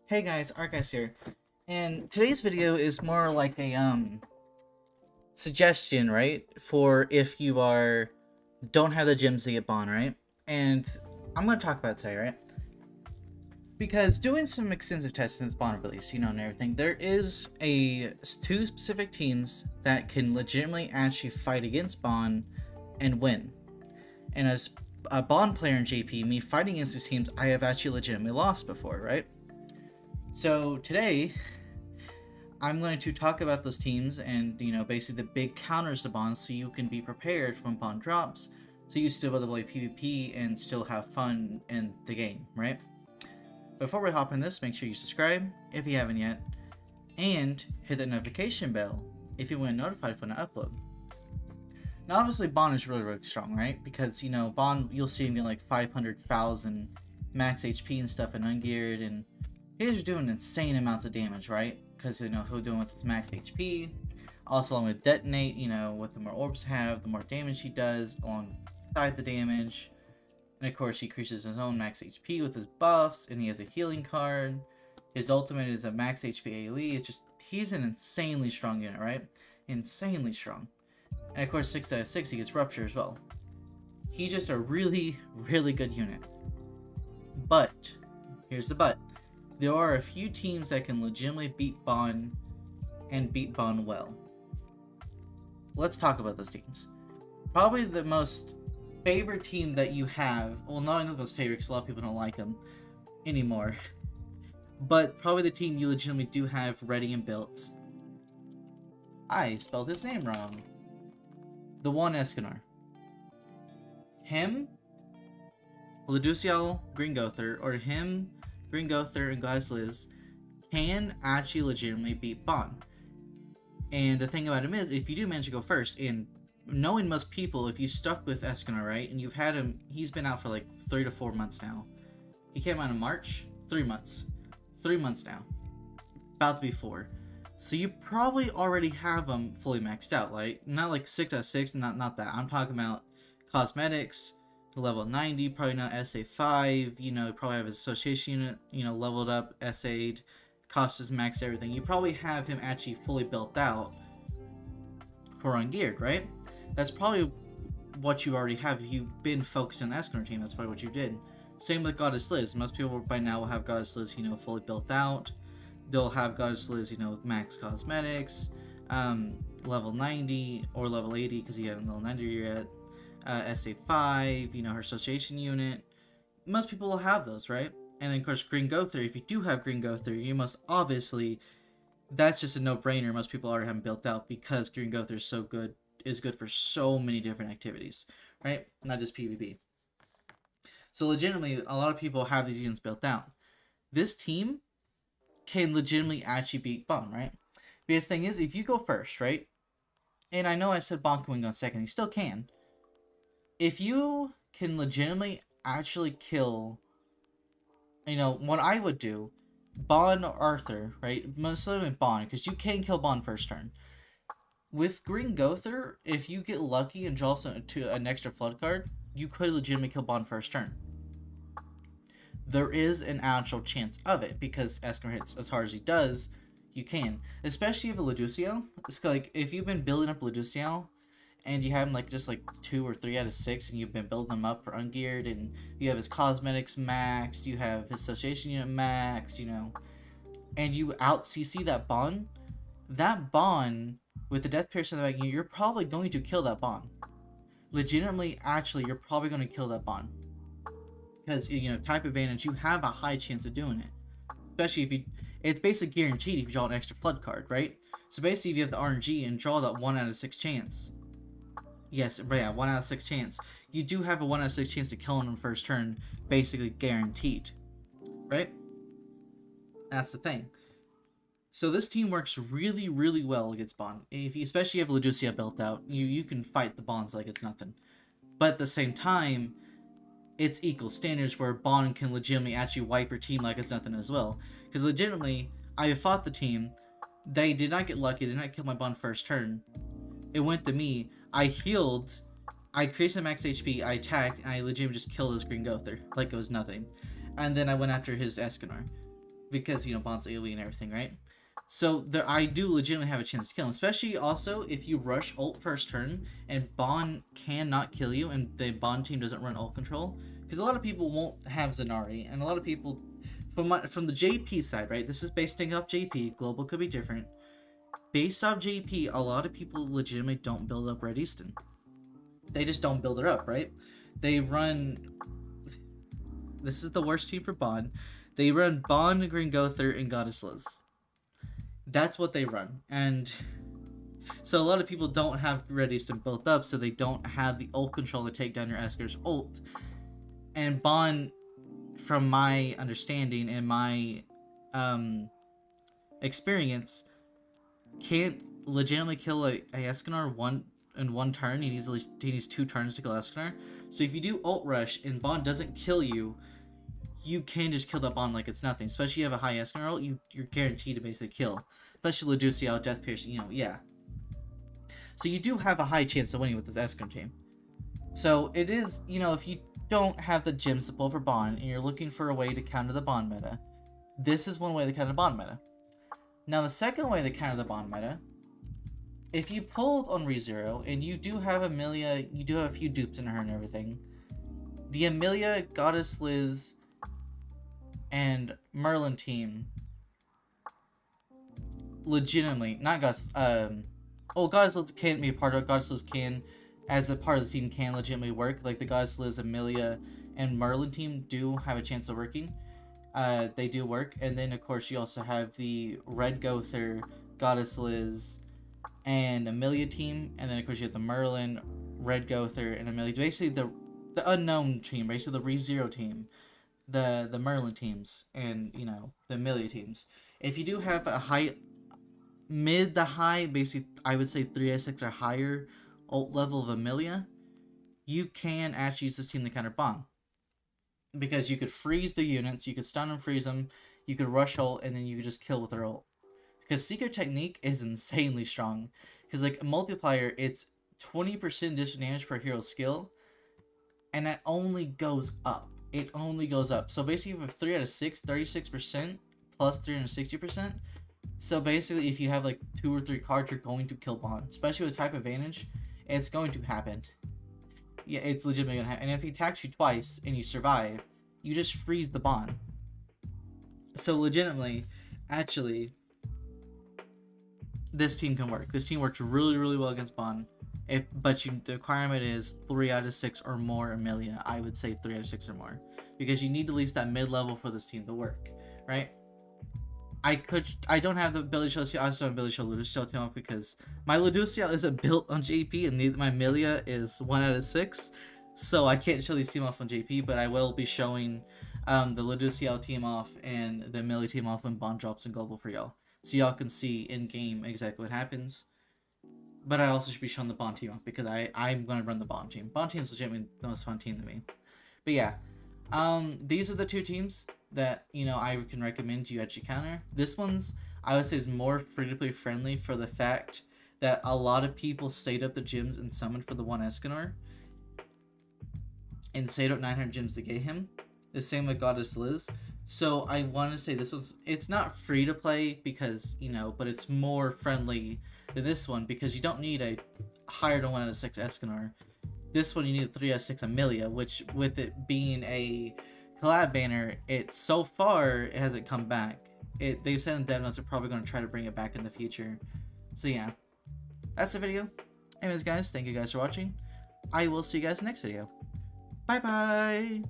Hey guys, ArkhIce here, and today's video is more like a suggestion, right? For if you don't have the gems to get Bond, right? And I'm gonna talk about it today, right? Because doing some extensive tests since Bond release, and everything, there is two specific teams that can legitimately actually fight against Bond and win. And as a Bond player in JP, me fighting against these teams, I have actually legitimately lost before, right? So today, I'm going to talk about those teams and, basically the big counters to Bond so you can be prepared when Bond drops, so you still be able to play PvP and still have fun in the game, right? Before we hop in this, make sure you subscribe if you haven't yet, and hit the notification bell if you want to be notified when I upload. Now obviously Bond is really, really strong, right? Because, Bond, you'll see him get like 500,000 max HP and stuff and ungeared, and he's doing insane amounts of damage, right? Because, he'll do it with his max HP. Also, along with Detonate, what the more orbs have, the more damage he does alongside the damage. And of course, he increases his own max HP with his buffs, and he has a healing card. His ultimate is a max HP AoE. It's just, he's an insanely strong unit, right? Insanely strong. And of course, 6 out of 6, he gets Rupture as well. He's just a really, really good unit. But, here's the but. There are a few teams that can legitimately beat Bond and beat Bond well. Let's talk about those teams. Probably the most favorite team that you have, well, not the most favorite because a lot of people don't like them anymore, but probably the team you legitimately do have ready and built. I spelled his name wrong. The one Escanor. Him, Leduciel, Green Gother, or him, Green Gother, and Goddess Liz can actually legitimately beat Bond. And the thing about him is, if you do manage to go first, and knowing most people, if you stuck with Escanor, right, and you've had him, he's been out for like 3 to 4 months now. He came out in March, 3 months. 3 months now. About to be 4. So you probably already have him fully maxed out, right? Not like 6 out of 6, not that. I'm talking about cosmetics, level 90, probably not SA5, probably have his association unit, leveled up, SA'd, cost is max everything. You probably have him actually fully built out for ungeared, right? That's probably what you already have. If you've been focused on the Escanor team, that's probably what you did. Same with Goddess Liz. Most people by now will have Goddess Liz, fully built out. They'll have Goddess Liz, max cosmetics, level 90 or level 80 because you haven't level 90 yet. SA5, her association unit. Most people will have those, right? And then, of course, Green Gother. If you do have Green Gother, you must obviously, that's just a no-brainer. Most people already have them built out because Green Gother is good for so many different activities, right? Not just PvP. So, legitimately, a lot of people have these units built out. This team can legitimately actually beat Bond, right? Because the thing is, if you go first, right? And I know I said Bond can go second. He still can. If you can legitimately actually kill, what I would do, Bond or Arthur, right? Mostly with Bond, because you can kill Bond first turn. With Green Gother, if you get lucky and draw to an extra flood card, you could legitimately kill Bond first turn. There is an actual chance of it, because Escanor hits as hard as he does, you can. Especially if a Leduciel. It's like, if you've been building up Leduciel, and you have him just 2 or 3 out of 6, and you've been building them up for ungeared, and you have his cosmetics maxed, you have his association unit maxed, and you out CC that Bond with the Death Pierce in the back, you're probably going to kill that Bond. Legitimately, actually, you're probably going to kill that Bond. Because, type advantage, you have a high chance of doing it. Especially if it's basically guaranteed if you draw an extra flood card, right? So basically, if you have the RNG and draw that 1 out of 6 chance, yes, yeah, 1 out of 6 chance. You do have a 1 out of 6 chance to kill him on the first turn, basically guaranteed, right? That's the thing. So this team works really, really well against Bond. Especially if you have Leducia built out, you can fight the Bonds like it's nothing. But at the same time, it's equal standards where Bond can legitimately actually wipe your team like it's nothing as well. Because legitimately, I have fought the team. They did not get lucky. They did not kill my Bond first turn. It went to me. I healed, I created some max HP, I attacked, and I legitimately just killed his Green Gother like it was nothing. And then I went after his Escanor. because, you know, Bond's AoE and everything, right? So there, I do legitimately have a chance to kill him, especially also if you rush ult first turn and Bond cannot kill you and the Bond team doesn't run ult control, because a lot of people won't have Zanari, and a lot of people from the JP side, right? This is based off JP. Global could be different. Based off JP, a lot of people legitimately don't build up Red Easton. They just don't build it up, right? They run. This is the worst team for Bond. They run Bond, Gringother, and Goddess Liz. That's what they run, and so a lot of people don't have Red Easton built up, so they don't have the ult control to take down your Esker's ult. And Bond, from my understanding and my experience, can't legitimately kill a Escanor in one turn. He needs 2 turns to kill Escanor. So if you do ult rush and Bond doesn't kill you, you can just kill that Bond like it's nothing. Especially if you have a high Escanor ult, you're guaranteed to basically kill. Especially Luduciel, Death Piercing, you know, yeah. So you do have a high chance of winning with this Escanor team. So it is, you know, if you don't have the gems to pull for Bond and you're looking for a way to counter the Bond meta, this is one way to counter the Bond meta. Now the second way to counter the Bond meta, if you pulled on ReZero and you do have Amelia, you do have a few dupes in her and everything, the Amelia, Goddess Liz, and Merlin team legitimately, not Goddess, Goddess Liz can't be a part of it. Goddess Liz can, as a part of the team, can legitimately work. Like the Goddess Liz, Amelia, and Merlin team do have a chance of working. They do work. And then, of course, you also have the Red Gother, Goddess Liz, and Amelia team. And then, of course, you have the Merlin, Red Gother, and Amelia. Basically, the unknown team. Basically, the ReZero team. The Merlin teams. And, you know, the Amelia teams. If you do have a high... mid to high, basically, I would say 3i6 or higher ult level of Amelia, you can actually use this team to counter Bond. Because you could freeze the units, you could stun and freeze them, you could rush ult, and then you could just kill with their ult. Because Secret Technique is insanely strong. Because, like, multiplier, it's 20% disadvantage per hero skill, and that only goes up. It only goes up. So basically, if you have 3 out of 6, 36%, plus 360%, so basically, if you have like 2 or 3 cards, you're going to kill Bond. Especially with type advantage, it's going to happen. Yeah, it's legitimately going to happen. And if he attacks you twice and you survive, you just freeze the Bond. So legitimately, actually, this team can work. This team works really, really well against Bond. But the requirement is 3 out of 6 or more Amelia. I would say 3 out of 6 or more. Because you need at least that mid-level for this team to work, right? I don't have the ability to show, I also have the ability to show Luduciel team up because my Luduciel isn't built on JP and my Amelia is 1 out of 6. So I can't show these team off on JP, but I will be showing the Luduciel team off and the Amelia team off when Bond drops in global for y'all. So y'all can see in-game exactly what happens. But I also should be showing the Bond team off because I'm going to run the Bond team. Bond team is legitimately the most fun team to me. But yeah. These are the 2 teams that, you know, I can recommend you actually counter. This one's, I would say, is more free-to-play friendly for the fact that a lot of people stayed up the gyms and summoned for the 1 Escanor. And stayed up 900 gyms to get him. The same with Goddess Liz. So I want to say this was, it's not free-to-play because, you know, but it's more friendly than this one because you don't need a higher than 1 out of 6 Escanor. This one you need a 3 out of 6 Amelia, which with it being a collab banner, so far it hasn't come back. They've said in dev notes they're probably going to try to bring it back in the future. So yeah, that's the video. Anyways guys, thank you guys for watching. I will see you guys next video. Bye bye!